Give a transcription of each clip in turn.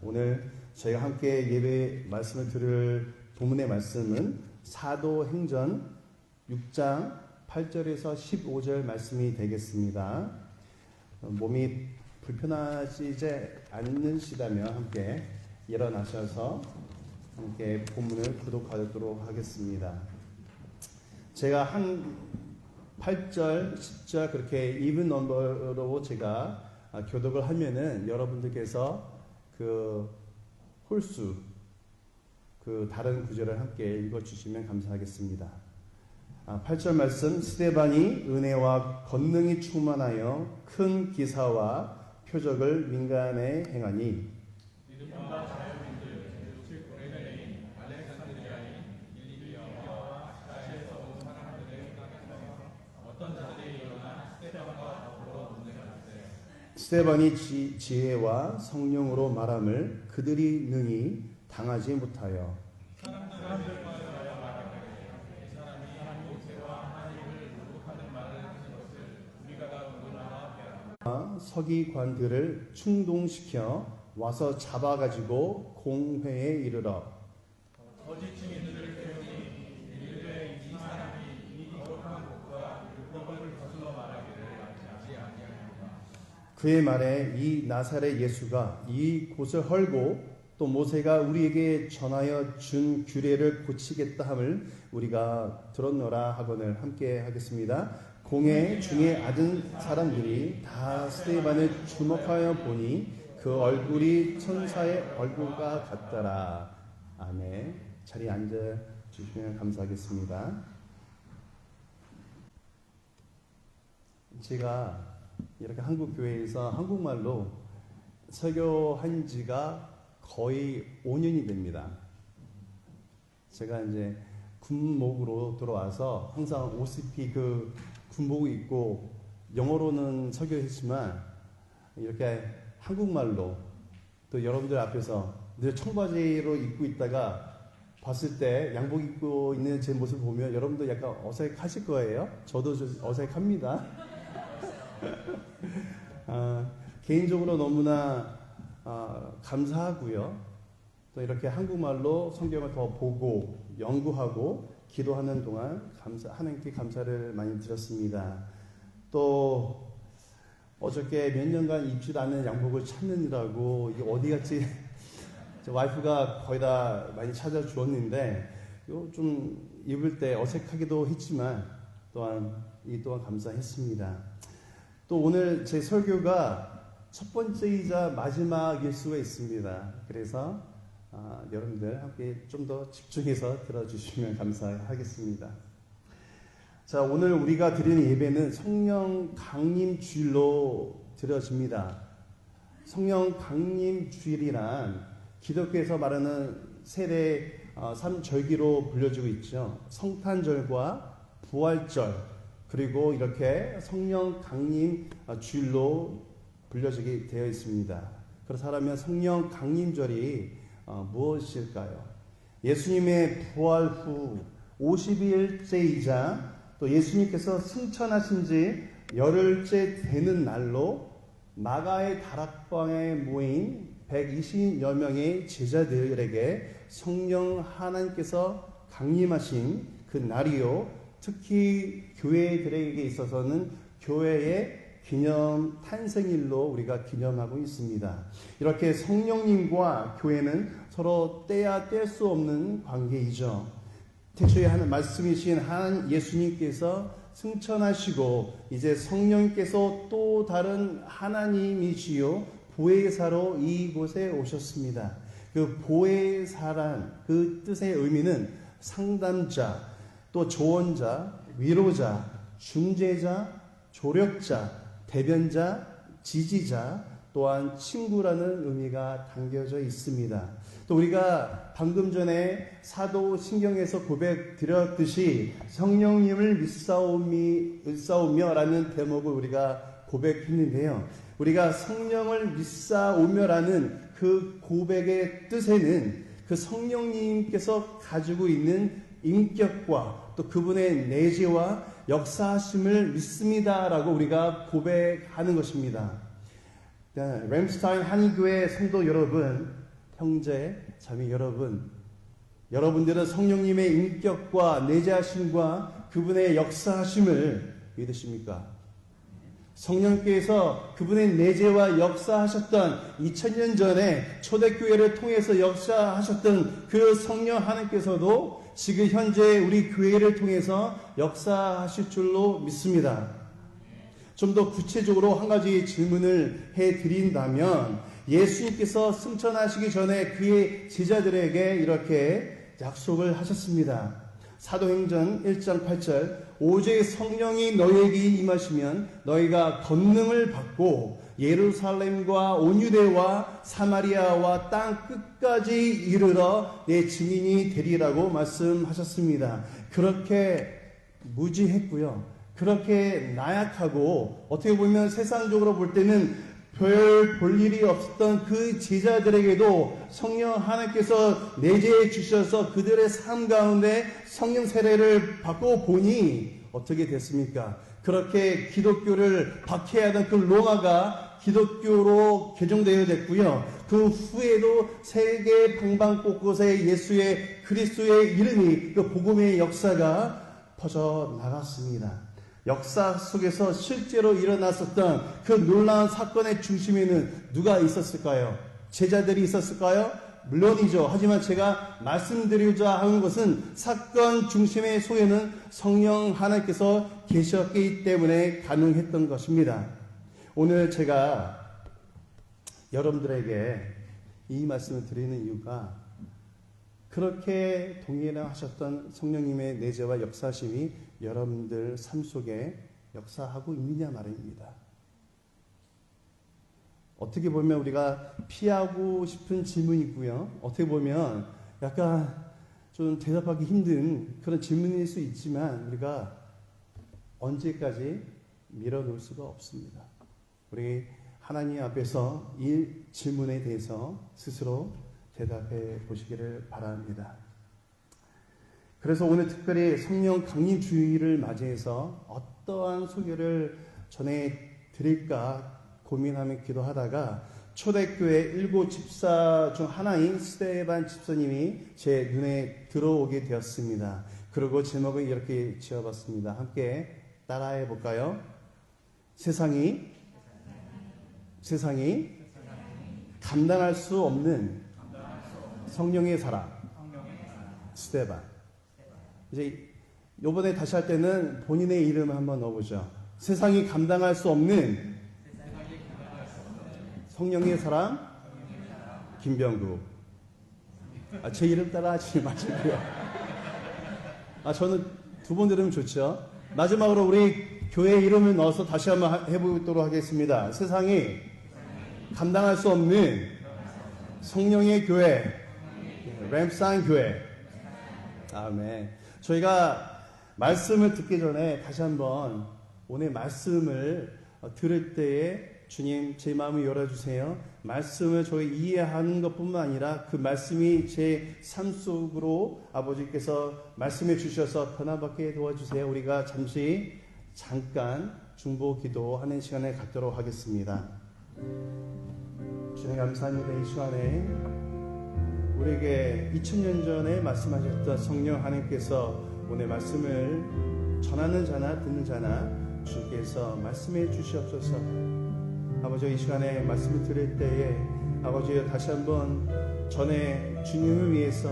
오늘 저희가 함께 예배 말씀을 들을 본문의 말씀은 사도행전 6장 8절에서 15절 말씀이 되겠습니다. 몸이 불편하시지 않으시다면 함께 일어나셔서 함께 본문을 구독하도록 하겠습니다. 제가 한 8절, 10절 그렇게 이븐 넘버로 제가 교독을 하면은 여러분들께서 그 홀수, 그 다른 구절을 함께 읽어주시면 감사하겠습니다. 8절 말씀, 스데반이 은혜와 권능이 충만하여 큰 기사와 표적을 민간에 행하니 믿음과 자유민들, 즉 고레네인, 알렉산드리아인, 일리비아와 아시아에서 온 사람들의 가운데서 어떤 자들이 일어나 스데반과 더불어 논쟁하였어요. 스데반이 지혜와 성령으로 말함을 그들이 능히 당하지 못하여 사람들과 말하되 이 사람이 모세와 하나님을 모독하는 말을 하는 것을 우리가 다 의논하라. 서기관들을 충동시켜 와서 잡아가지고 공회에 이르러 거짓 증인들을 세우니 이르되 이 사람이 이 거룩한 곳과 율법을 거슬러 말하기를 아지 아니하노라. 그의 말에 이 나사렛 예수가 이 곳을 헐고 또 모세가 우리에게 전하여 준 규례를 고치겠다 함을 우리가 들었노라 하거늘 함께 하겠습니다. 공회 중에 앉은 사람들이 다 스데반을 주목하여 보니 그 얼굴이 천사의 얼굴과 같더라. 아멘. 자리에 앉아주시면 감사하겠습니다. 제가 이렇게 한국 교회에서 한국말로 설교한 지가 거의 5년이 됩니다. 제가 이제 군목으로 들어와서 항상 OCP 그 군복을 입고 영어로는 설교했지만 이렇게 한국말로 또 여러분들 앞에서 늘 청바지로 입고 있다가 봤을 때 양복 입고 있는 제 모습을 보면 여러분도 약간 어색하실 거예요. 저도 어색합니다. 개인적으로 너무나 감사하고요. 또 이렇게 한국말로 성경을 더 보고 연구하고 기도하는 동안 하나님께 감사를 많이 드렸습니다. 또 어저께 몇 년간 입지도 않은 양복을 찾느라고 이게 어디 갔지? 와이프가 거의 다 많이 찾아주었는데 이거 좀 입을 때 어색하기도 했지만 이 또한 감사했습니다. 또 오늘 제 설교가 첫 번째이자 마지막일 수가 있습니다. 그래서 여러분들 함께 좀 더 집중해서 들어주시면 감사하겠습니다. 자, 오늘 우리가 드리는 예배는 성령 강림 주일로 드려집니다. 성령 강림 주일이란 기독교에서 말하는 세례 3절기로 불려지고 있죠. 성탄절과 부활절 그리고 이렇게 성령 강림 주일로 불려지게 되어 있습니다. 그렇다면 성령 강림절이 무엇일까요? 예수님의 부활 후 50일째이자 또 예수님께서 승천하신 지 열흘째 되는 날로 마가의 다락방에 모인 120여 명의 제자들에게 성령 하나님께서 강림하신 그 날이요. 특히 교회들에게 있어서는 교회의 기념 탄생일로 우리가 기념하고 있습니다. 이렇게 성령님과 교회는 서로 떼야 뗄 수 없는 관계이죠. 태초에 하는 말씀이신 하나님 예수님께서 승천하시고 이제 성령께서 또 다른 하나님이시요 보혜사로 이곳에 오셨습니다. 그 보혜사란 그 뜻의 의미는 상담자, 또 조언자, 위로자, 중재자, 조력자, 대변자, 지지자, 또한 친구라는 의미가 담겨져 있습니다. 또 우리가 방금 전에 사도신경에서 고백드렸듯이 성령님을 믿사오며라는 대목을 우리가 고백했는데요. 우리가 성령을 믿사오며라는 그 고백의 뜻에는 그 성령님께서 가지고 있는 인격과 또 그분의 내재와 역사하심을 믿습니다라고 우리가 고백하는 것입니다. 램스타인 한인교회 성도 여러분, 형제, 자매 여러분들은 성령님의 인격과 내재하심과 그분의 역사하심을 믿으십니까? 성령께서 그분의 내재와 역사하셨던 2000년 전에 초대교회를 통해서 역사하셨던 그 성령 하나님께서도 지금 현재 우리 교회를 통해서 역사하실 줄로 믿습니다. 좀 더 구체적으로 한 가지 질문을 해드린다면, 예수님께서 승천하시기 전에 그의 제자들에게 이렇게 약속을 하셨습니다. 사도행전 1장 8절, 오직 성령이 너희에게 임하시면 너희가 권능을 받고 예루살렘과 온 유대와 사마리아와 땅 끝까지 이르러 내 증인이 되리라고 말씀하셨습니다. 그렇게 무지했고요. 그렇게 나약하고 어떻게 보면 세상적으로 볼 때는 별 볼 일이 없었던 그 제자들에게도 성령 하나님께서 내재해 주셔서 그들의 삶 가운데 성령 세례를 받고 보니 어떻게 됐습니까? 그렇게 기독교를 박해하던 그 로마가 기독교로 개종되어 됐고요. 그 후에도 세계 방방곳곳에 예수의 그리스도의 이름이, 그 복음의 역사가 퍼져 나갔습니다. 역사 속에서 실제로 일어났었던 그 놀라운 사건의 중심에는 누가 있었을까요? 제자들이 있었을까요? 물론이죠. 하지만 제가 말씀드리고자 하는 것은 사건 중심의 속에는 성령 하나님께서 계셨기 때문에 가능했던 것입니다. 오늘 제가 여러분들에게 이 말씀을 드리는 이유가 그렇게 동일하셨던 성령님의 내재와 역사심이 여러분들 삶 속에 역사하고 있느냐 말입니다. 어떻게 보면 우리가 피하고 싶은 질문이고요. 어떻게 보면 약간 좀 대답하기 힘든 그런 질문일 수 있지만 우리가 언제까지 밀어놓을 수가 없습니다. 우리 하나님 앞에서 이 질문에 대해서 스스로 대답해 보시기를 바랍니다. 그래서 오늘 특별히 성령 강림 주일을 맞이해서 어떠한 소개를 전해드릴까 고민하며 기도하다가 초대교회 7 집사 중 하나인 스데반 집사님이 제 눈에 들어오게 되었습니다. 그리고 제목을 이렇게 지어봤습니다. 함께 따라해 볼까요? 세상이 감당할 수 없는 성령의 사랑. 스데반. 이제 요번에 다시 할 때는 본인의 이름을 한번 넣어보죠. 세상이 감당할 수 없는 성령의 사랑 김병국. 제 이름 따라 하지 마시고요. 저는 두 번 들으면 좋죠. 마지막으로 우리 교회 이름을 넣어서 다시 한번 해보도록 하겠습니다. 세상이 감당할 수 없는 성령의 교회, 램산 교회. 아멘. 저희가 말씀을 듣기 전에 다시 한번 오늘 말씀을 들을 때에 주님 제 마음을 열어주세요. 말씀을 저희 이해하는 것뿐만 아니라 그 말씀이 제 삶 속으로 아버지께서 말씀해 주셔서 변화받게 도와주세요. 우리가 잠깐 중보 기도하는 시간을 갖도록 하겠습니다. 주님 감사합니다. 이 시간에 우리에게 2000년 전에 말씀하셨던 성령 하나님께서 오늘 말씀을 전하는 자나 듣는 자나 주께서 말씀해 주시옵소서. 아버지 이 시간에 말씀을 들을 때에 아버지 다시 한번 전에 주님을 위해서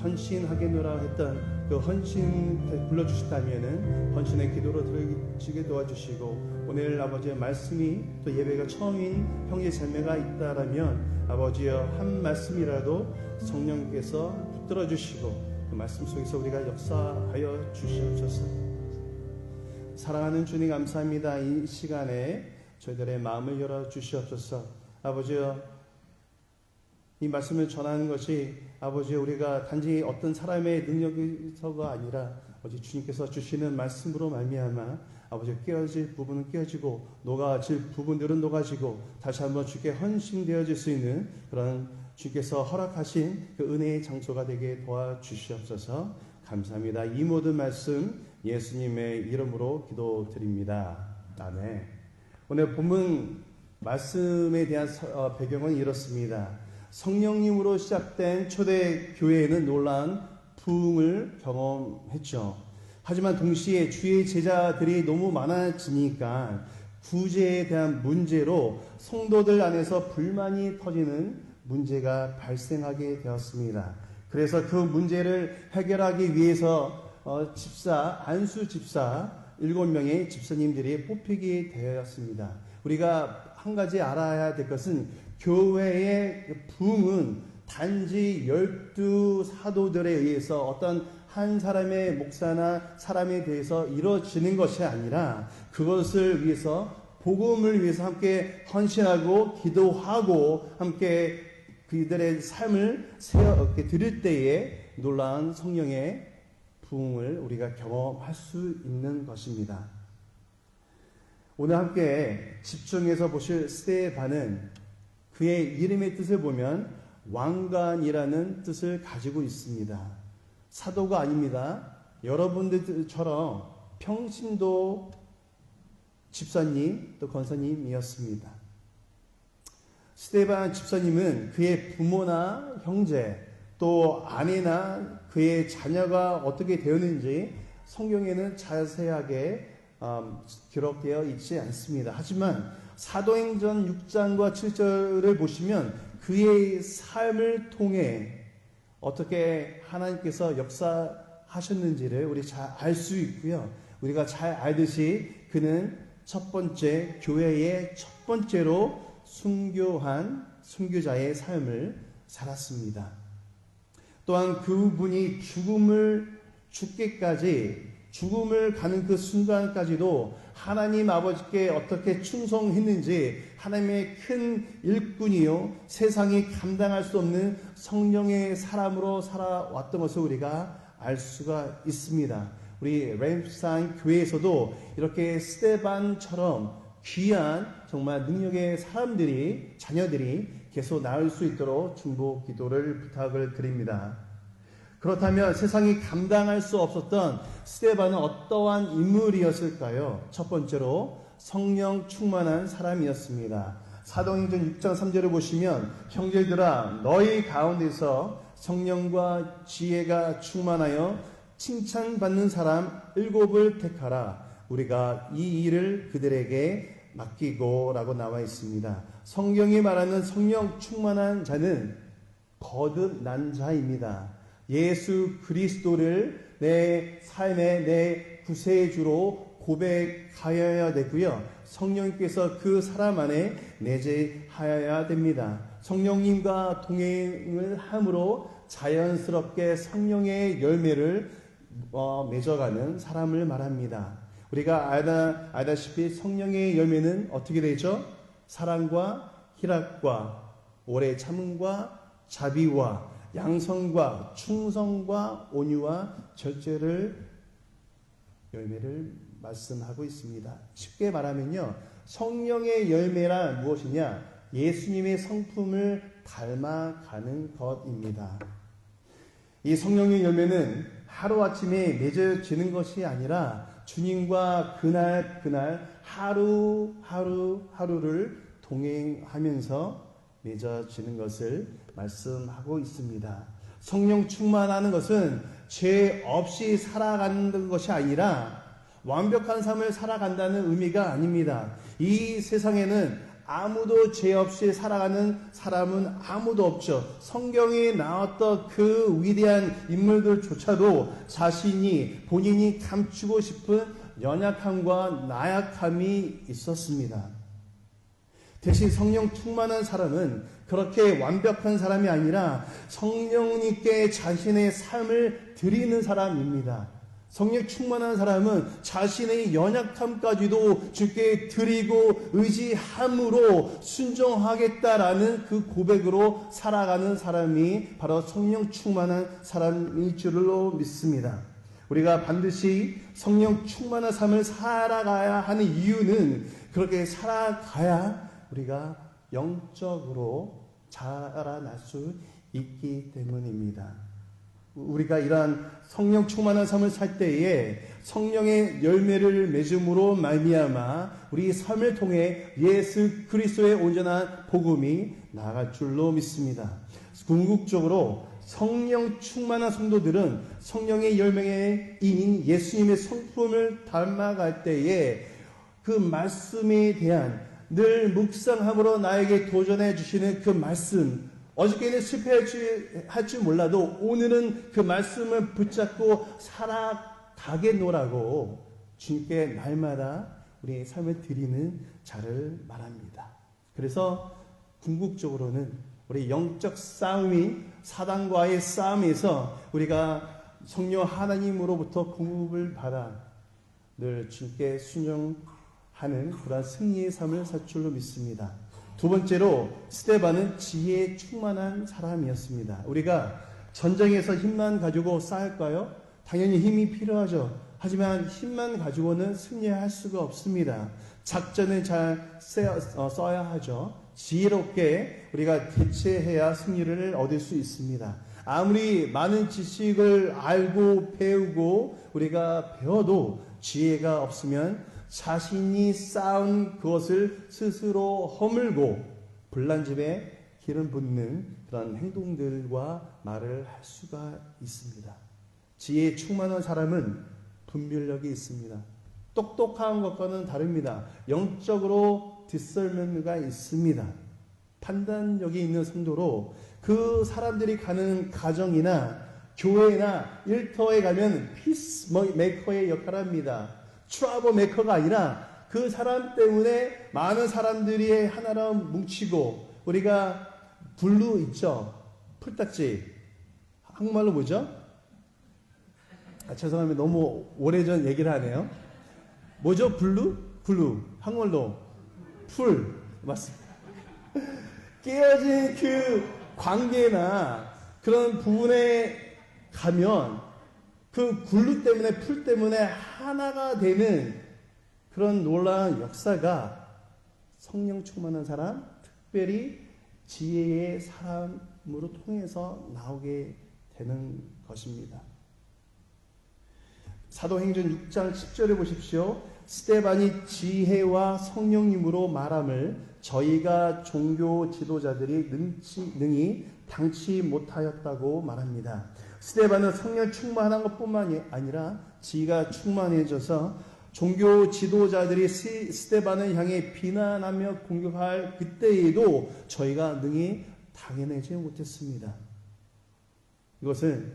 헌신하겠노라 했던 그 헌신 불러주셨다면은 헌신의 기도로 들어지게 도와주시고 오늘 아버지의 말씀이 또 예배가 처음인 형제 자매가 있다라면 아버지여 한 말씀이라도 성령께서 붙들어 주시고 그 말씀 속에서 우리가 역사하여 주시옵소서. 사랑하는 주님 감사합니다. 이 시간에 저희들의 마음을 열어 주시옵소서. 아버지여 이 말씀을 전하는 것이 아버지 우리가 단지 어떤 사람의 능력에서가 아니라 아버지 주님께서 주시는 말씀으로 말미암아 아버지 깨어질 부분은 깨어지고 녹아질 부분들은 녹아지고 다시 한번 주께 헌신되어질 수 있는 그런 주께서 허락하신 그 은혜의 장소가 되게 도와주시옵소서. 감사합니다. 이 모든 말씀 예수님의 이름으로 기도드립니다. 아멘. 오늘 본문 말씀에 대한 배경은 이렇습니다. 성령님으로 시작된 초대 교회에는 놀라운 부흥을 경험했죠. 하지만 동시에 주의 제자들이 너무 많아지니까 구제에 대한 문제로 성도들 안에서 불만이 터지는 문제가 발생하게 되었습니다. 그래서 그 문제를 해결하기 위해서 안수 집사 7명의 집사님들이 뽑히게 되었습니다. 우리가 한 가지 알아야 될 것은 교회의 부흥은 단지 12 사도들에 의해서 어떤 한 사람의 목사나 사람에 대해서 이루어지는 것이 아니라 그것을 위해서 복음을 위해서 함께 헌신하고 기도하고 함께 그들의 삶을 드릴 때에 놀라운 성령의 부흥을 우리가 경험할 수 있는 것입니다. 오늘 함께 집중해서 보실 스데반은 그의 이름의 뜻을 보면 왕관이라는 뜻을 가지고 있습니다. 사도가 아닙니다. 여러분들처럼 평신도 집사님 또 권사님이었습니다. 스데반 집사님은 그의 부모나 형제 또 아내나 그의 자녀가 어떻게 되었는지 성경에는 자세하게 기록되어 있지 않습니다. 하지만 사도행전 6장과 7절을 보시면 그의 삶을 통해 어떻게 하나님께서 역사하셨는지를 우리 잘 알 수 있고요. 우리가 잘 알듯이 그는 첫 번째 교회의 첫 번째로 순교한 순교자의 삶을 살았습니다. 또한 그분이 죽음을 가는 그 순간까지도 하나님 아버지께 어떻게 충성했는지 하나님의 큰 일꾼이요 세상이 감당할 수 없는 성령의 사람으로 살아왔던 것을 우리가 알 수가 있습니다. 우리 램프사인 교회에서도 이렇게 스데반처럼 귀한 정말 능력의 자녀들이 계속 나올 수 있도록 중보 기도를 부탁을 드립니다. 그렇다면 세상이 감당할 수 없었던 스데반은 어떠한 인물이었을까요? 첫 번째로 성령 충만한 사람이었습니다. 사도행전 6장 3절을 보시면 형제들아 너희 가운데서 성령과 지혜가 충만하여 칭찬받는 사람 7을 택하라. 우리가 이 일을 그들에게 맡기고 라고 나와 있습니다. 성경이 말하는 성령 충만한 자는 거듭난 자입니다. 예수 그리스도를 내 삶의 내 구세주로 고백하여야 되고요. 성령님께서 그 사람 안에 내재하여야 됩니다. 성령님과 동행을 함으로 자연스럽게 성령의 열매를 맺어가는 사람을 말합니다. 우리가 알다시피 성령의 열매는 어떻게 되죠? 사랑과 희락과 오래 참음과 자비와 양성과 충성과 온유와 절제를 열매를 말씀하고 있습니다. 쉽게 말하면요. 성령의 열매란 무엇이냐? 예수님의 성품을 닮아가는 것입니다. 이 성령의 열매는 하루아침에 맺어지는 것이 아니라 주님과 그날 하루를 동행하면서 맺어지는 것을 말씀하고 있습니다. 성령 충만하는 것은 죄 없이 살아가는 것이 아니라 완벽한 삶을 살아간다는 의미가 아닙니다. 이 세상에는 아무도 죄 없이 살아가는 사람은 아무도 없죠. 성경에 나왔던 그 위대한 인물들조차도 본인이 감추고 싶은 연약함과 나약함이 있었습니다. 대신 성령 충만한 사람은 그렇게 완벽한 사람이 아니라 성령님께 자신의 삶을 드리는 사람입니다. 성령 충만한 사람은 자신의 연약함까지도 주께 드리고 의지함으로 순종하겠다라는 그 고백으로 살아가는 사람이 바로 성령 충만한 사람일 줄로 믿습니다. 우리가 반드시 성령 충만한 삶을 살아가야 하는 이유는 그렇게 살아가야 우리가 영적으로 자라날 수 있기 때문입니다. 우리가 이러한 성령 충만한 삶을 살 때에 성령의 열매를 맺음으로 말미암아 우리 삶을 통해 예수 그리스도의 온전한 복음이 나아갈 줄로 믿습니다. 궁극적으로 성령 충만한 성도들은 성령의 열매의 인인 예수님의 성품을 닮아갈 때에 그 말씀에 대한 늘 묵상함으로 나에게 도전해 주시는 그 말씀, 어저께는 실패할지 몰라도 오늘은 그 말씀을 붙잡고 살아가겠노라고 주님께 날마다 우리의 삶을 드리는 자를 말합니다. 그래서 궁극적으로는 우리 영적 싸움인 사단과의 싸움에서 우리가 성령 하나님으로부터 공급을 받아 늘 주님께 순종하는 그러한 승리의 삶을 살 줄로 믿습니다. 두 번째로 스데반은 지혜에 충만한 사람이었습니다. 우리가 전쟁에서 힘만 가지고 싸울까요? 당연히 힘이 필요하죠. 하지만 힘만 가지고는 승리할 수가 없습니다. 작전을 잘 써야 하죠. 지혜롭게 우리가 대처해야 승리를 얻을 수 있습니다. 아무리 많은 지식을 알고 배우고 우리가 배워도 지혜가 없으면 자신이 쌓은 그것을 스스로 허물고 불난집에 기름 붓는 그런 행동들과 말을 할 수가 있습니다. 지혜에 충만한 사람은 분별력이 있습니다. 똑똑한 것과는 다릅니다. 영적으로 디설먼트가 있습니다. 판단력이 있는 성도로 그 사람들이 가는 가정이나 교회나 일터에 가면 피스 메이커의 역할을 합니다. 트러블 메이커가 아니라 그 사람 때문에 많은 사람들이 하나로 뭉치고, 우리가 블루 있죠? 풀딱지. 한국말로 뭐죠? 죄송합니다. 너무 오래전 얘기를 하네요. 뭐죠? 블루? 글루. 한국말로 풀. 맞습니다. 깨어진 그 관계나 그런 부분에 가면 그 글루 때문에, 풀 때문에 하나가 되는 그런 놀라운 역사가 성령 충만한 사람, 특별히 지혜의 사람으로 통해서 나오게 되는 것입니다. 사도행전 6장 10절에 보십시오. 스데반이 지혜와 성령님으로 말함을 저희가 종교 지도자들이 능히 당치 못하였다고 말합니다. 스데반은 성령 충만한 것뿐만이 아니라 지혜가 충만해져서 종교 지도자들이 스데반을 향해 비난하며 공격할 그때에도 저희가 능히 당해내지 못했습니다. 이것은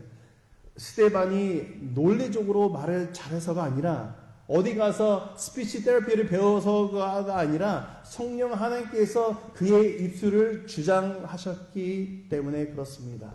스데반이 논리적으로 말을 잘해서가 아니라, 어디 가서 스피치 테라피를 배워서가 아니라 성령 하나님께서 그의 입술을 주장하셨기 때문에 그렇습니다.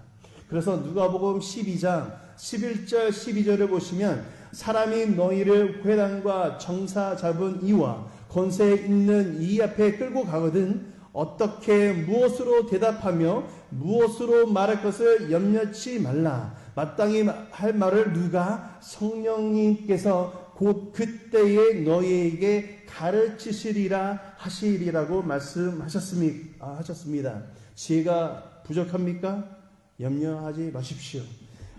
그래서 누가복음 12장 11절 12절을 보시면, 사람이 너희를 회당과 정사 잡은 이와 권세 있는 이 앞에 끌고 가거든 어떻게 무엇으로 대답하며 무엇으로 말할 것을 염려치 말라. 마땅히 할 말을 누가 성령님께서 곧 그때에 너희에게 가르치시리라 하시리라고 말씀하셨습니다. 지혜가 부족합니까? 염려하지 마십시오.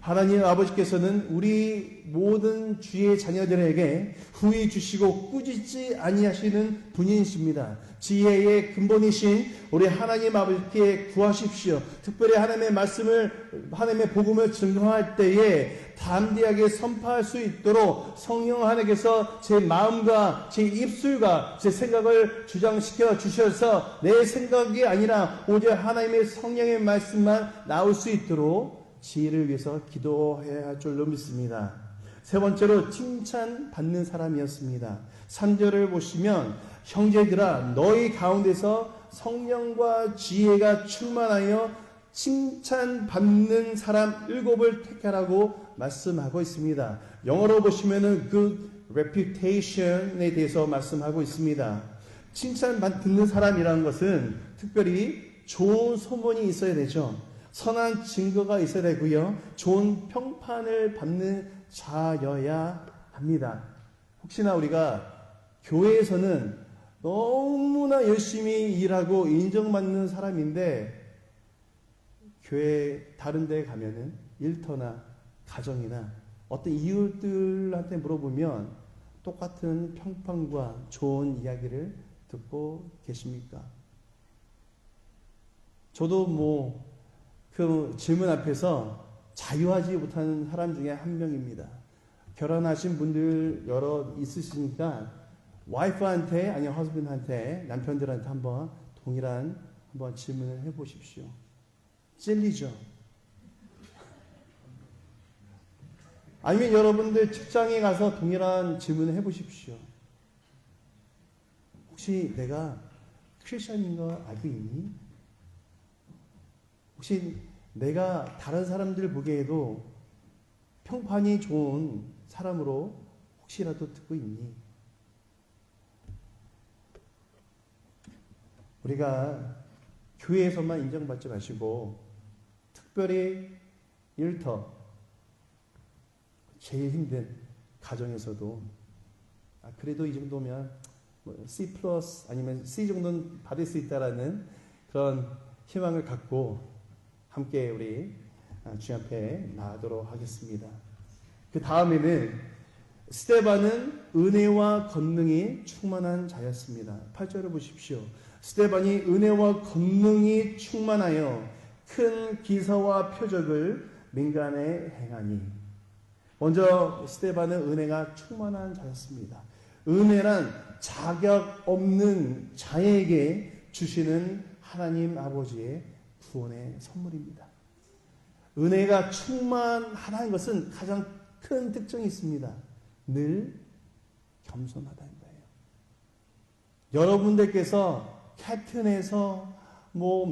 하나님 아버지께서는 우리 모든 주의 자녀들에게 후히 주시고 꾸짖지 아니하시는 분이십니다. 지혜의 근본이신 우리 하나님 아버지께 구하십시오. 특별히 하나님의 말씀을, 하나님의 복음을 증거할 때에 담대하게 선포할 수 있도록 성령 하나님께서 제 마음과 제 입술과 제 생각을 주장시켜 주셔서 내 생각이 아니라 오직 하나님의 성령의 말씀만 나올 수 있도록 지혜를 위해서 기도해야 할 줄로 믿습니다. 세 번째로 칭찬받는 사람이었습니다. 3절을 보시면, 형제들아 너희 가운데서 성령과 지혜가 충만하여 칭찬받는 사람 7을 택하라고 말씀하고 있습니다. 영어로 보시면은 good reputation에 대해서 말씀하고 있습니다. 칭찬받는 사람이라는 것은 특별히 좋은 소문이 있어야 되죠. 선한 증거가 있어야 되고요. 좋은 평판을 받는 자여야 합니다. 혹시나 우리가 교회에서는 너무나 열심히 일하고 인정받는 사람인데 교회 다른 데 가면은 일터나 가정이나 어떤 이웃들한테 물어보면 똑같은 평판과 좋은 이야기를 듣고 계십니까? 저도 그 질문 앞에서 자유하지 못하는 사람 중에 한 명입니다. 결혼하신 분들 여러 있으시니까 와이프한테 아니면 허스밴드한테 남편들한테 한번 동일한 한번 질문을 해보십시오. 찔리죠? 아니면 여러분들 직장에 가서 동일한 질문을 해보십시오. 혹시 내가 크리스천인 거 알고 있니? 혹시 내가 다른 사람들 보기에도 평판이 좋은 사람으로 혹시라도 듣고 있니? 우리가 교회에서만 인정받지 마시고 특별히 일터 제일 힘든 가정에서도 그래도 이 정도면 C 플러스 아니면 C 정도는 받을 수 있다라는 그런 희망을 갖고 함께 우리 주 앞에 나아가도록 하겠습니다. 그 다음에는 스데반은 은혜와 권능이 충만한 자였습니다. 8절을 보십시오. 스데반이 은혜와 권능이 충만하여 큰 기사와 표적을 민간에 행하니. 먼저 스데반은 은혜가 충만한 자였습니다. 은혜란 자격 없는 자에게 주시는 하나님 아버지의 구원의 선물입니다. 은혜가 충만하다는 것은 가장 큰 특징이 있습니다. 늘 겸손하다는 거예요. 여러분들께서 캡틴에서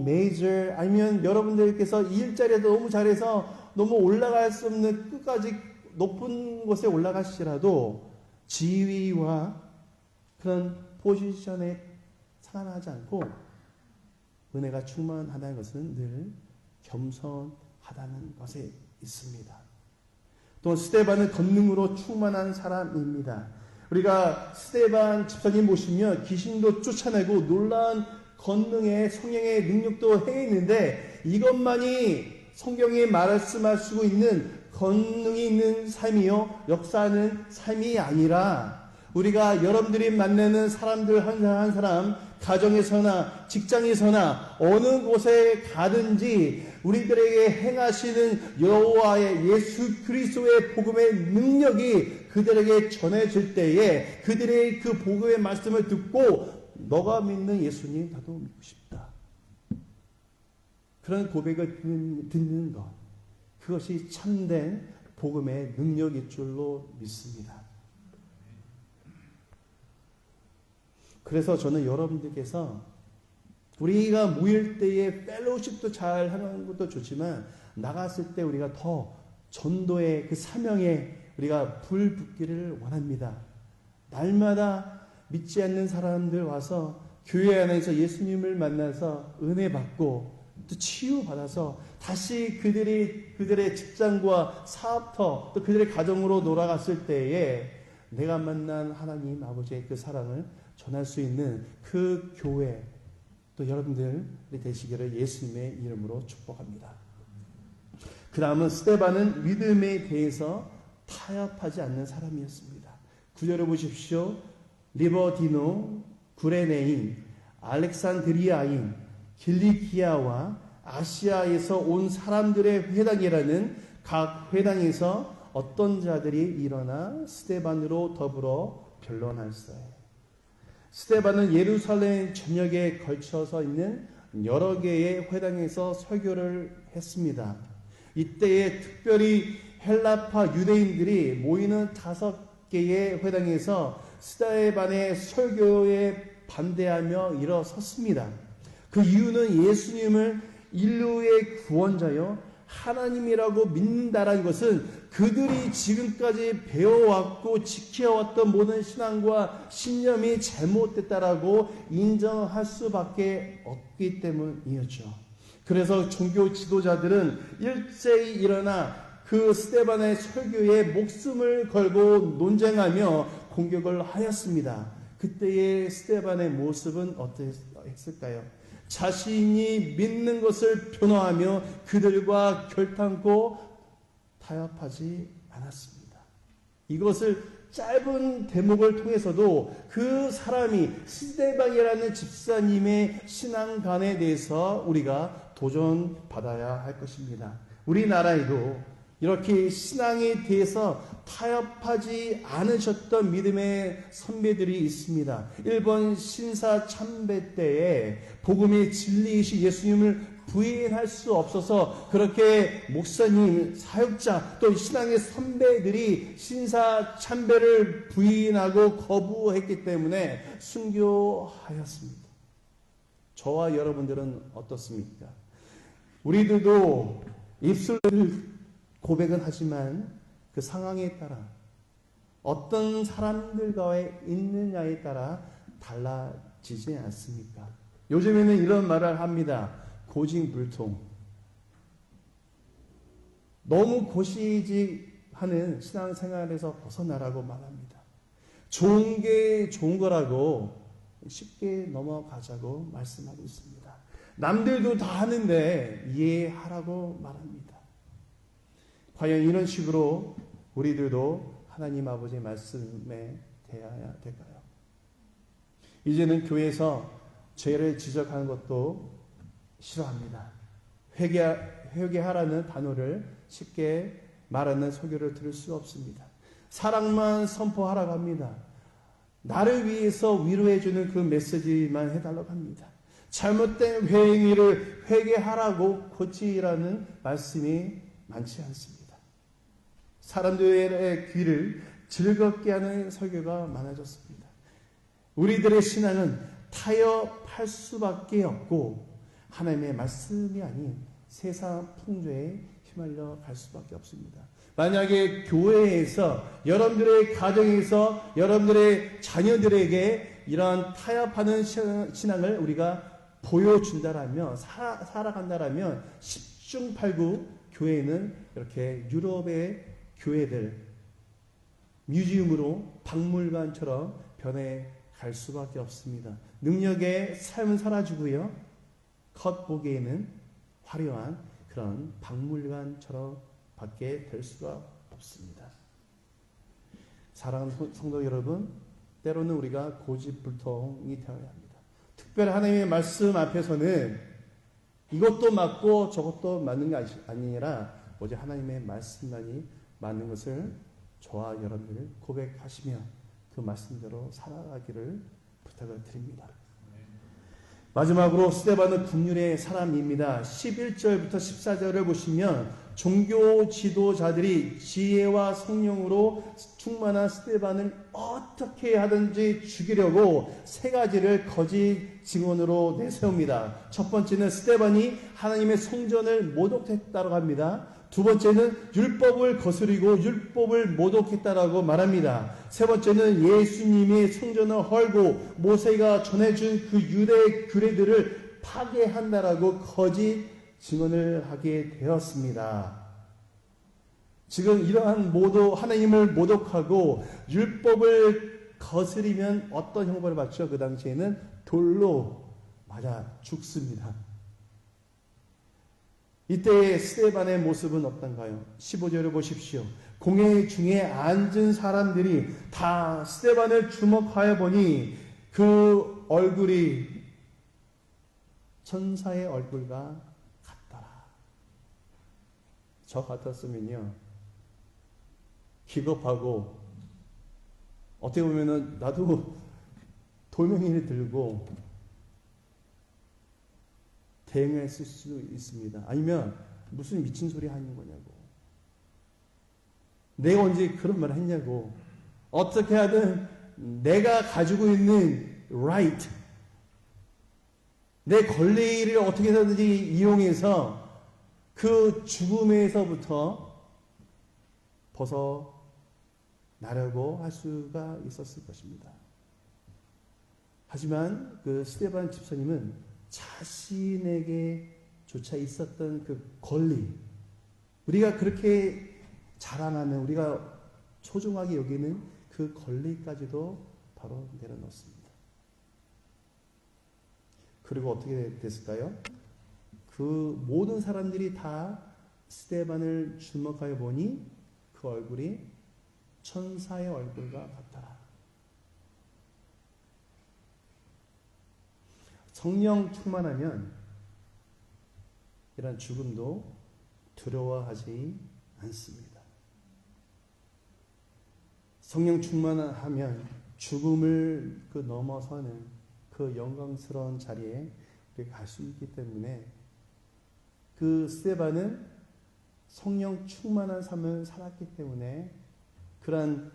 메이저 아니면 여러분들께서 일자리에도 너무 잘해서 너무 올라갈 수 없는 끝까지 높은 곳에 올라가시더라도 지위와 그런 포지션에 상관하지 않고 은혜가 충만하다는 것은 늘 겸손하다는 것에 있습니다. 또 스데반은 권능으로 충만한 사람입니다. 우리가 스데반 집사님 보시면 귀신도 쫓아내고 놀라운 권능의 성령의 능력도 행했는데 이것만이 성경에 말씀할 수 있는 권능이 있는 삶이요 역사하는 삶이 아니라 우리가 여러분들이 만나는 사람들 한 사람 한 사람 가정에서나 직장에서나 어느 곳에 가든지 우리들에게 행하시는 여호와의 예수 그리스도의 복음의 능력이 그들에게 전해질 때에 그들의 그 복음의 말씀을 듣고 너가 믿는 예수님 나도 믿고 싶다. 그런 고백을 듣는 것 그것이 참된 복음의 능력일 줄로 믿습니다. 그래서 저는 여러분들께서 우리가 모일 때에 펠로우십도 잘 하는 것도 좋지만 나갔을 때 우리가 더 전도의 그 사명에 우리가 불 붙기를 원합니다. 날마다 믿지 않는 사람들 와서 교회 안에서 예수님을 만나서 은혜 받고 또 치유받아서 다시 그들의 직장과 사업터 또 그들의 가정으로 돌아갔을 때에 내가 만난 하나님 아버지의 그 사랑을 전할 수 있는 그 교회 또 여러분들이 되시기를 예수님의 이름으로 축복합니다. 그 다음은 스데반은 믿음에 대해서 타협하지 않는 사람이었습니다. 9절을 보십시오. 리버디노, 구레네인, 알렉산드리아인, 길리기아와 아시아에서 온 사람들의 회당이라는 각 회당에서 어떤 자들이 일어나 스데반으로 더불어 변론할세. 스데반은 예루살렘 전역에 걸쳐서 있는 여러 개의 회당에서 설교를 했습니다. 이때에 특별히 헬라파 유대인들이 모이는 5개의 회당에서 스데반의 설교에 반대하며 일어섰습니다. 그 이유는 예수님을 인류의 구원자요 하나님이라고 믿는다라는 것은 그들이 지금까지 배워왔고 지켜왔던 모든 신앙과 신념이 잘못됐다라고 인정할 수밖에 없기 때문이었죠. 그래서 종교 지도자들은 일제히 일어나 그 스데반의 설교에 목숨을 걸고 논쟁하며 공격을 하였습니다. 그때의 스데반의 모습은 어땠을까요? 자신이 믿는 것을 변호하며 그들과 결탄코 타협하지 않았습니다. 이것을 짧은 대목을 통해서도 그 사람이 스데반이라는 집사님의 신앙관에 대해서 우리가 도전받아야 할 것입니다. 우리나라에도 이렇게 신앙에 대해서 타협하지 않으셨던 믿음의 선배들이 있습니다. 일본 신사 참배 때에 복음의 진리이신 예수님을 부인할 수 없어서 그렇게 목사님, 사역자, 또 신앙의 선배들이 신사 참배를 부인하고 거부했기 때문에 순교하였습니다. 저와 여러분들은 어떻습니까? 우리들도 입술을 고백은 하지만 그 상황에 따라 어떤 사람들과의 있느냐에 따라 달라지지 않습니까? 요즘에는 이런 말을 합니다. 고집불통. 너무 고시지하는 신앙생활에서 벗어나라고 말합니다. 좋은 게 좋은 거라고 쉽게 넘어가자고 말씀하고 있습니다. 남들도 다 하는데 이해하라고 말합니다. 과연 이런 식으로 우리들도 하나님 아버지의 말씀에 대해야 될까요? 이제는 교회에서 죄를 지적하는 것도 싫어합니다. 회개하라는 단어를 쉽게 말하는 설교를 들을 수 없습니다. 사랑만 선포하라고 합니다. 나를 위해서 위로해주는 그 메시지만 해달라고 합니다. 잘못된 행위를 회개하라고 고치라는 말씀이 많지 않습니다. 사람들의 귀를 즐겁게 하는 설교가 많아졌습니다. 우리들의 신앙은 타협할 수밖에 없고 하나님의 말씀이 아닌 세상 풍조에 휘말려 갈 수밖에 없습니다. 만약에 교회에서 여러분들의 가정에서 여러분들의 자녀들에게 이러한 타협하는 신앙을 우리가 보여준다라면 살아간다라면 10중 8구 교회는 이렇게 유럽의 교회들 뮤지엄으로 박물관처럼 변해갈 수밖에 없습니다. 능력의 삶은 사라지고요. 겉보기에는 화려한 그런 박물관처럼 밖에 될 수가 없습니다. 사랑하는 성도 여러분, 때로는 우리가 고집불통이 되어야 합니다. 특별히 하나님의 말씀 앞에서는 이것도 맞고 저것도 맞는 게 아니라 오직 하나님의 말씀만이 맞는 것을 저와 여러분들 고백하시며 그 말씀대로 살아가기를 부탁을 드립니다. 마지막으로 스데반은 긍휼의 사람입니다. 11절부터 14절을 보시면 종교 지도자들이 지혜와 성령으로 충만한 스데반을 어떻게 하든지 죽이려고 세 가지를 거짓 증언으로 내세웁니다. 첫 번째는 스데반이 하나님의 성전을 모독했다고 합니다. 두 번째는 율법을 거스리고 율법을 모독했다라고 말합니다. 세 번째는 예수님의 성전을 헐고 모세가 전해준 그 유대 규례들을 파괴한다라고 거짓 증언을 하게 되었습니다. 지금 이러한 하나님을 모독하고 율법을 거스리면 어떤 형벌을 받죠? 그 당시에는 돌로 맞아 죽습니다. 이때의 스데반의 모습은 어떤가요? 15절을 보십시오. 공회 중에 앉은 사람들이 다 스데반을 주목하여 보니 그 얼굴이 천사의 얼굴과 같더라. 저 같았으면요, 기겁하고 어떻게 보면은 나도 돌멩이를 들고 대응했을 수 있습니다. 아니면 무슨 미친 소리 하는 거냐고. 내가 언제 그런 말을 했냐고. 어떻게 하든 내가 가지고 있는 right, 내 권리를 어떻게 해서든지 이용해서 그 죽음에서부터 벗어나려고 할 수가 있었을 것입니다. 하지만 그 스데반 집사님은 자신에게 조차 있었던 그 권리, 우리가 그렇게 자랑하는, 우리가 소중하게 여기는 그 권리까지도 바로 내려놓습니다. 그리고 어떻게 됐을까요? 그 모든 사람들이 다 스데반을 주목하여 보니 그 얼굴이 천사의 얼굴과 같더라. 성령 충만하면 이런 죽음도 두려워하지 않습니다. 성령 충만하면 죽음을 넘어서는 그 영광스러운 자리에 우리가 갈 수 있기 때문에 그 스데반은 성령 충만한 삶을 살았기 때문에 그런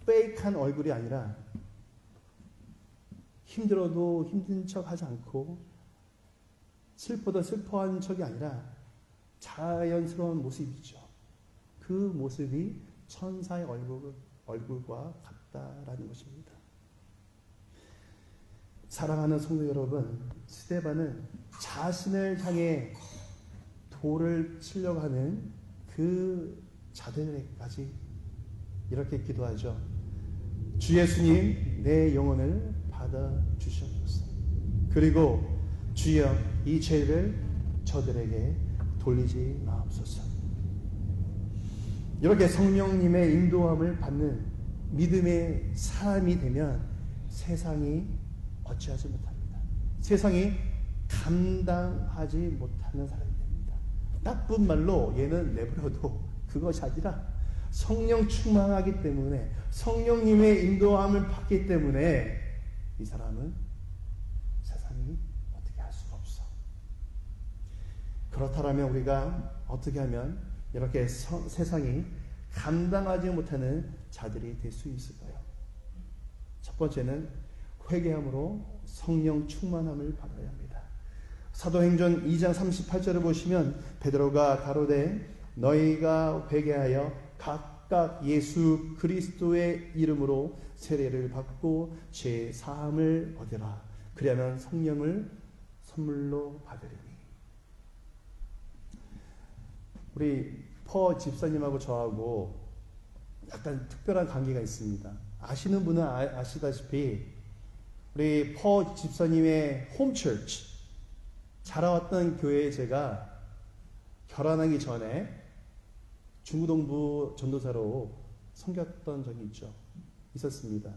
페이크한 얼굴이 아니라 힘들어도 힘든 척 하지 않고 슬퍼도 슬퍼한 척이 아니라 자연스러운 모습이죠. 그 모습이 천사의 얼굴과 같다라는 것입니다. 사랑하는 성도 여러분, 스데반은 자신을 향해 돌을 치려고 하는 그 자들에게까지 이렇게 기도하죠. 주 예수님, 내 영혼을 받아주시옵소서. 그리고 주여, 이 죄를 저들에게 돌리지 마옵소서. 이렇게 성령님의 인도함을 받는 믿음의 사람이 되면 세상이 어찌하지 못합니다. 세상이 감당하지 못하는 사람이 됩니다. 나쁜 말로 얘는 내버려도 그것이 아니라 성령 충만하기 때문에 성령님의 인도함을 받기 때문에 이 사람은 세상이 어떻게 할 수가 없어. 그렇다면 우리가 어떻게 하면 이렇게 세상이 감당하지 못하는 자들이 될 수 있을까요? 첫 번째는 회개함으로 성령 충만함을 받아야 합니다. 사도행전 2장 38절을 보시면 베드로가 가로되 너희가 회개하여 각각 예수 그리스도의 이름으로 세례를 받고 죄 사함을 얻으라. 그리하면 성령을 선물로 받으리니. 우리 퍼 집사님하고 저하고 약간 특별한 관계가 있습니다. 아시는 분은 아시다시피 우리 퍼 집사님의 홈처치, 자라왔던 교회에 제가 결혼하기 전에 중구동부 전도사로 섬겼던 적이 있었습니다.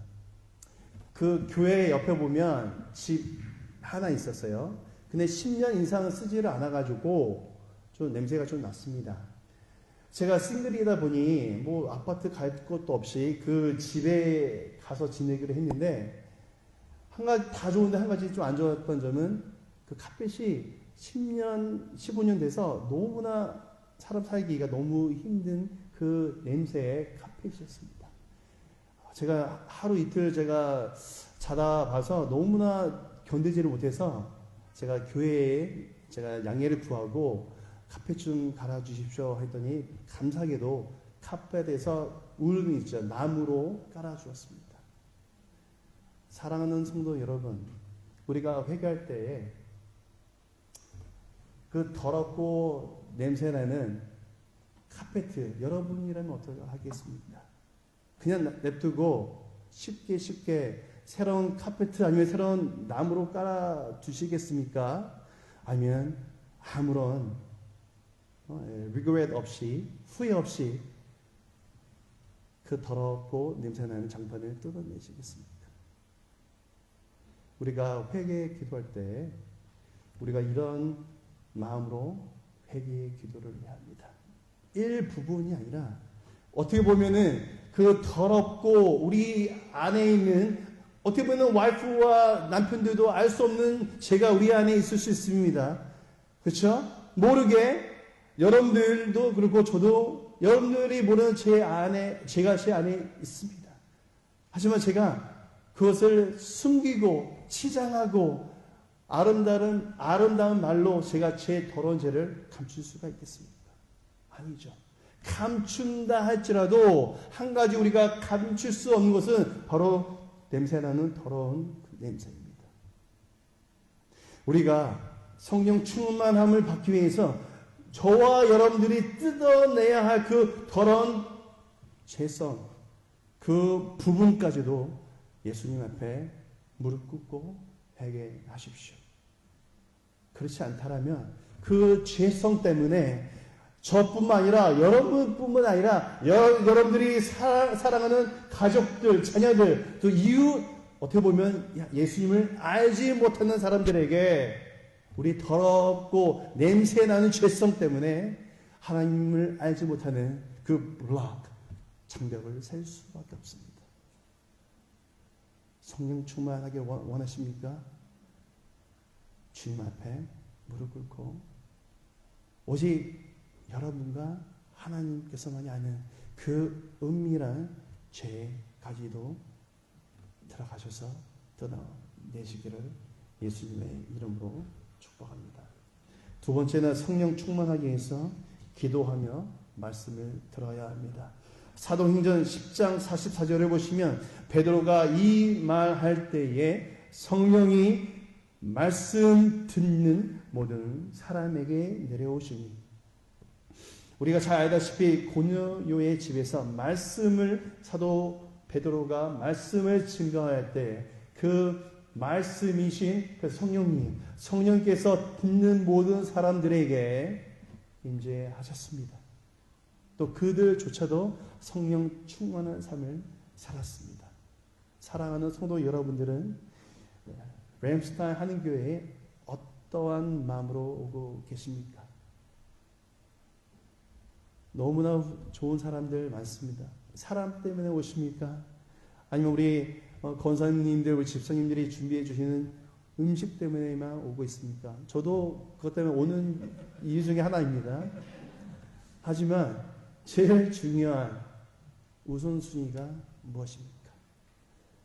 그 교회 옆에 보면 집 하나 있었어요. 근데 10년 이상 쓰지를 않아가지고 좀 냄새가 좀 났습니다. 제가 싱글이다 보니 뭐 아파트 갈 것도 없이 그 집에 가서 지내기로 했는데 한 가지 다 좋은데 한 가지 좀 안 좋았던 점은 그 카펫이 10년, 15년 돼서 너무나 사람 살기가 너무 힘든 그 냄새의 카펫이었습니다. 제가 하루 이틀 제가 자다 봐서 너무나 견디지를 못해서 제가 교회에 제가 양해를 구하고 카펫 좀 갈아주십시오 했더니 감사하게도 카펫에서 울음이 있죠. 나무로 깔아주었습니다. 사랑하는 성도 여러분, 우리가 회개할 때에 그 더럽고 냄새나는 카페트 여러분이라면 어떻게 하겠습니까? 그냥 냅두고 쉽게 새로운 카페트 아니면 새로운 나무로 깔아 두시겠습니까? 아니면 아무런 regret 없이 후회 없이 그 더럽고 냄새나는 장판을 뜯어내시겠습니까? 우리가 회개 기도할 때 우리가 이런 마음으로 회개의 기도를 해야 합니다. 일부분이 아니라 어떻게 보면은 그 더럽고 우리 안에 있는 어떻게 보면 와이프와 남편들도 알 수 없는 죄가 우리 안에 있을 수 있습니다. 그렇죠? 모르게 여러분들도 그렇고 저도 여러분들이 모르는 제가 제 안에 있습니다. 하지만 제가 그것을 숨기고 치장하고 아름다운 말로 제가 제 더러운 죄를 감출 수가 있겠습니까? 아니죠. 감춘다 할지라도 한 가지 우리가 감출 수 없는 것은 바로 냄새나는 더러운 그 냄새입니다. 우리가 성령 충만함을 받기 위해서 저와 여러분들이 뜯어내야 할 그 더러운 죄성, 그 부분까지도 예수님 앞에 무릎 꿇고 회개하십시오. 그렇지 않다면 그 죄성 때문에 저뿐만 아니라 여러분뿐만 아니라 여러분들이 사랑하는 가족들, 자녀들, 또 이웃, 어떻게 보면 예수님을 알지 못하는 사람들에게 우리 더럽고 냄새나는 죄성 때문에 하나님을 알지 못하는 그 블록, 장벽을 셀 수밖에 없습니다. 성령 충만하게 원하십니까? 주님 앞에 무릎 꿇고 오직 여러분과 하나님께서만이 아는 그 은밀한 죄 가지도 들어가셔서 떠나내시기를 예수님의 이름으로 축복합니다. 두 번째는 성령 충만하기 위해서 기도하며 말씀을 들어야 합니다. 사도행전 10장 44절에 보시면 베드로가 이 말할 때에 성령이 말씀 듣는 모든 사람에게 내려오시니, 우리가 잘 알다시피 고넬료의 집에서 말씀을 사도 베드로가 말씀을 증거할 때 그 말씀이신 그 성령께서 듣는 모든 사람들에게 임재하셨습니다. 또 그들조차도 성령 충만한 삶을 살았습니다. 사랑하는 성도 여러분들은 램스타인 한인교회에 어떠한 마음으로 오고 계십니까? 너무나 좋은 사람들 많습니다. 사람 때문에 오십니까? 아니면 우리 권사님들, 우리 집사님들이 준비해 주시는 음식 때문에만 오고 있습니까? 저도 그것 때문에 오는 이유 중에 하나입니다. 하지만 제일 중요한 우선순위가 무엇입니까?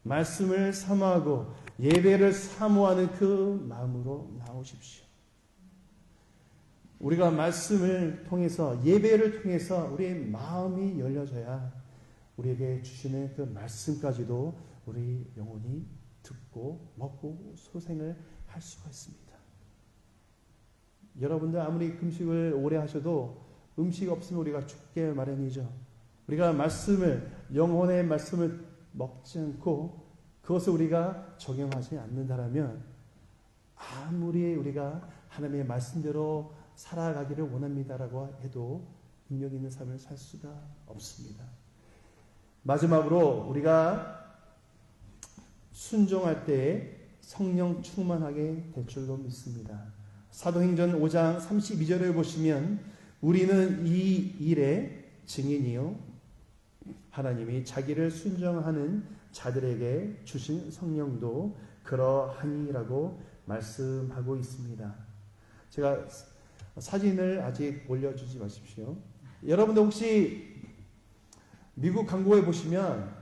말씀을 사모하고 예배를 사모하는 그 마음으로 나오십시오. 우리가 말씀을 통해서, 예배를 통해서 우리의 마음이 열려져야 우리에게 주시는 그 말씀까지도 우리 영혼이 듣고 먹고 소생을 할 수가 있습니다. 여러분들 아무리 금식을 오래 하셔도 음식 없으면 우리가 죽게 마련이죠. 우리가 말씀을, 영혼의 말씀을 먹지 않고 그것을 우리가 적용하지 않는다라면 아무리 우리가 하나님의 말씀대로 살아가기를 원합니다라고 해도 능력 있는 삶을 살 수가 없습니다. 마지막으로 우리가 순종할 때에 성령 충만하게 될 줄로 믿습니다. 사도행전 5장 32절을 보시면 우리는 이 일의 증인이요 하나님이 자기를 순종하는 자들에게 주신 성령도 그러하니라고 말씀하고 있습니다. 제가 사진을 아직 올려주지 마십시오. 여러분들 혹시 미국 광고에 보시면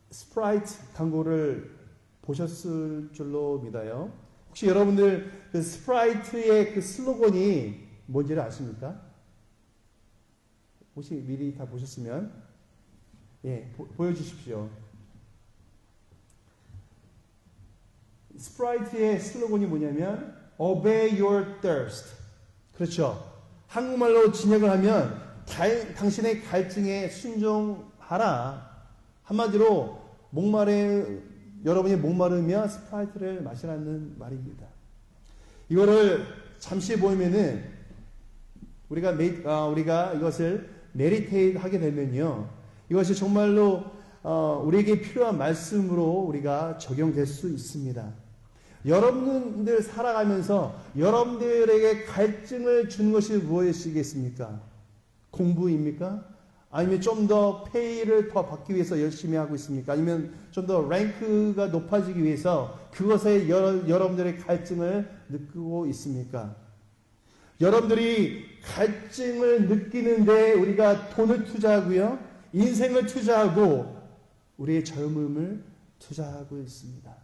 스프라이트 광고를 보셨을 줄로 믿어요. 혹시 여러분들 그 스프라이트의 그 슬로건이 뭔지를 아십니까? 혹시 미리 다 보셨으면 보여주십시오. 스프라이트의 슬로건이 뭐냐면 Obey your thirst. 그렇죠. 한국말로 진역을 하면 당신의 갈증에 순종하라. 한마디로 여러분이 목마르면 스프라이트를 마시라는 말입니다. 이거를 잠시 보면은 우리가 이것을 메디테이트 하게 되면요, 이것이 정말로 우리에게 필요한 말씀으로 우리가 적용될 수 있습니다. 여러분들 살아가면서 여러분들에게 갈증을 주는 것이 무엇이겠습니까? 공부입니까? 아니면 좀 더 페이를 더 받기 위해서 열심히 하고 있습니까? 아니면 좀 더 랭크가 높아지기 위해서 그것에 여러분들의 갈증을 느끼고 있습니까? 여러분들이 갈증을 느끼는데 우리가 돈을 투자하고요, 인생을 투자하고 우리의 젊음을 투자하고 있습니다.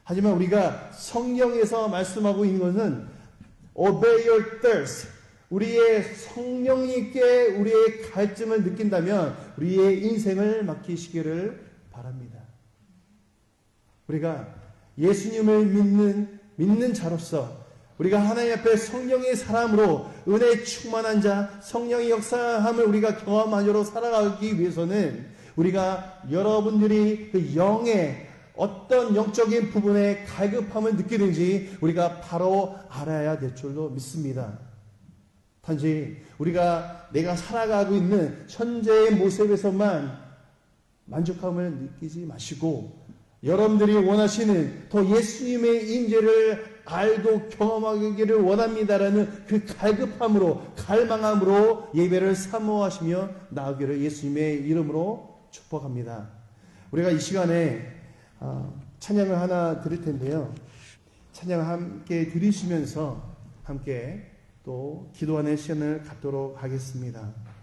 하지만 우리가 성령에서 말씀하고 있는 것은 Obey your thirst. 우리의 성령님께 우리의 갈증을 느낀다면 우리의 인생을 맡기시기를 바랍니다. 우리가 예수님을 믿는 자로서 우리가 하나님 앞에 성령의 사람으로 은혜에 충만한 자, 성령의 역사함을 우리가 경험하도록 살아가기 위해서는 우리가 여러분들이 그 영의 어떤 영적인 부분에 갈급함을 느끼는지 우리가 바로 알아야 될 줄로 믿습니다. 단지 내가 살아가고 있는 현재의 모습에서만 만족함을 느끼지 마시고 여러분들이 원하시는 더 예수님의 임재를 알고 경험하기를 원합니다라는 그 갈급함으로 갈망함으로 예배를 사모하시며 나아가기를 예수님의 이름으로 축복합니다. 우리가 이 시간에 찬양을 하나 드릴 텐데요. 찬양을 함께 들으시면서 함께 또 기도하는 시간을 갖도록 하겠습니다.